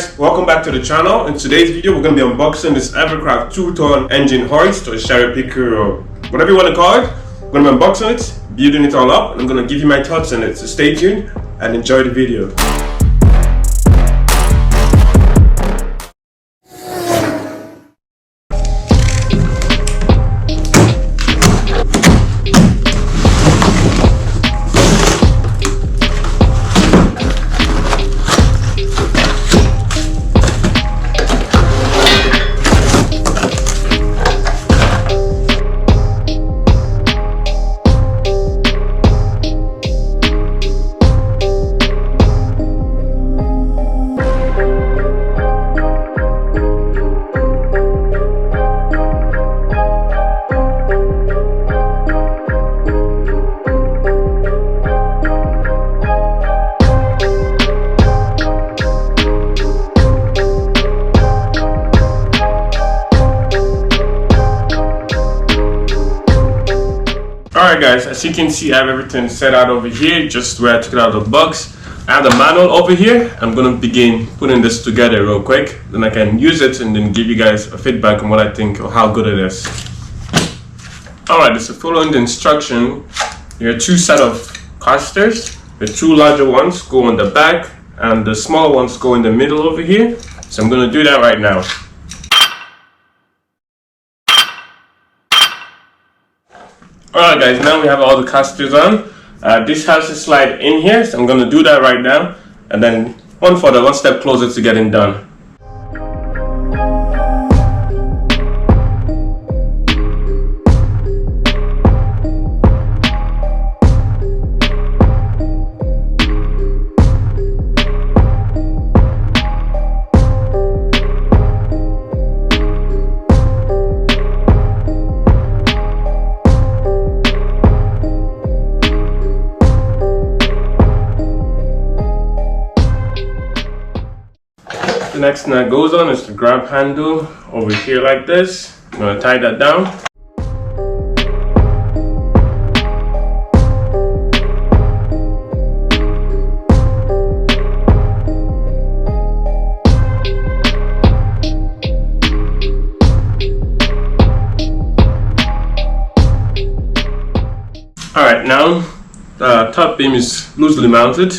guys, welcome back to the channel. In today's video we're going to be unboxing this EverCraft 2-ton engine hoist or cherry picker or whatever you want to call it. I'm going to be unboxing it, building it all up, and I'm going to give you my thoughts on it. So stay tuned and enjoy the video. Alright guys, as you can see I have everything set out over here, just where I took it out of the box. I have the manual over here. I'm going to begin putting this together real quick, then I can use it and then give you guys a feedback on what I think or how good it is. Alright, so following the instruction, there are two set of casters. The two larger ones go on the back and the smaller ones go in the middle over here. So I'm going to do that right now. Alright guys, now we have all the casters on. This has a slide in here, so I'm going to do that right now. And then one step closer to getting done. The next thing that goes on is the grab handle over here like this. I'm going to tie that down. Alright, now the top beam is loosely mounted.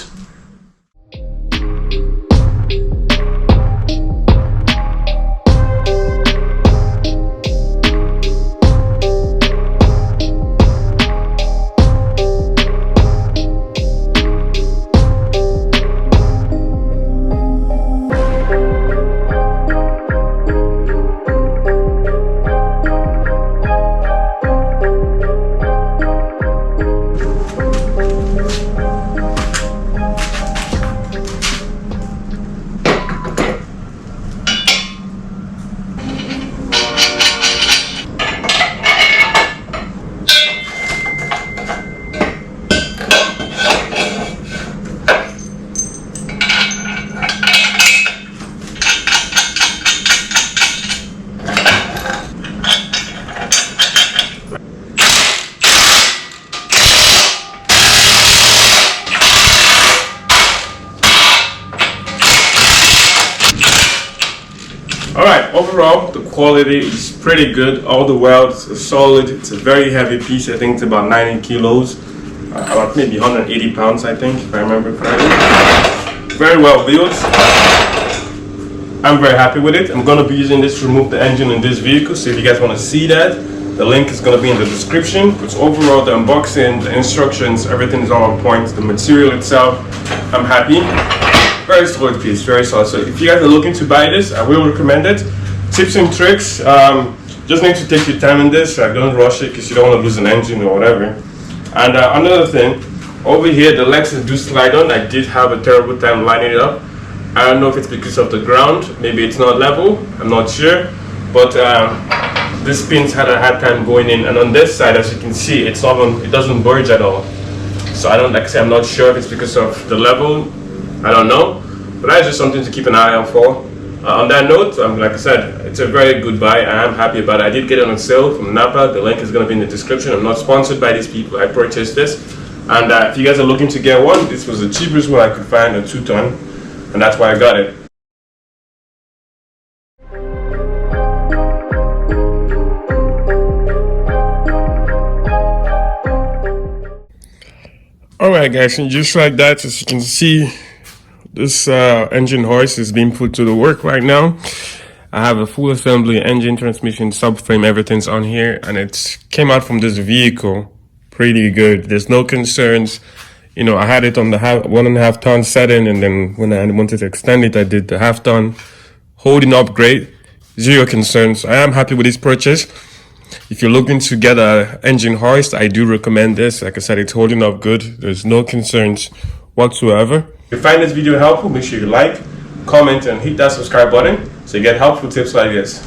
Alright, overall the quality is pretty good. All the welds are solid. It's a very heavy piece. I think it's about 90 kilos, about maybe 180 pounds I think, if I remember correctly. Very well built. I'm very happy with it. I'm going to be using this to remove the engine in this vehicle, so if you guys want to see that, the link is going to be in the description. But overall the unboxing, the instructions, everything is all on point. The material itself, I'm happy. Very solid piece, very solid. So if you guys are looking to buy this, I will recommend it. Tips and tricks, just need to take your time in this. Don't rush it because you don't want to lose an engine or whatever. And another thing, over here the legs do slide on. I did have a terrible time lining it up. I don't know if it's because of the ground, maybe it's not level, I'm not sure. But this pins had a hard time going in, and on this side, as you can see, it doesn't budge at all. So I'm not sure if it's because of the level. I don't know, but that's just something to keep an eye out for. On that note, like I said, it's a very good buy. I am happy about it. I did get it on sale from Napa. The link is going to be in the description. I'm not sponsored by these people. I purchased this. And if you guys are looking to get one, this was the cheapest one I could find, a 2-ton. And that's why I got it. Alright guys, and just like that, as you can see, this engine hoist is being put to the work right now. I have a full assembly, engine, transmission, subframe, everything's on here, and it came out from this vehicle pretty good. There's no concerns. You know, I had it on the 1.5 ton setting, and then when I wanted to extend it, I did the 0.5 ton. Holding up great, zero concerns. I am happy with this purchase. If you're looking to get an engine hoist, I do recommend this. Like I said, it's holding up good. There's no concerns whatsoever. If you find this video helpful, make sure you like, comment, and hit that subscribe button so you get helpful tips like this.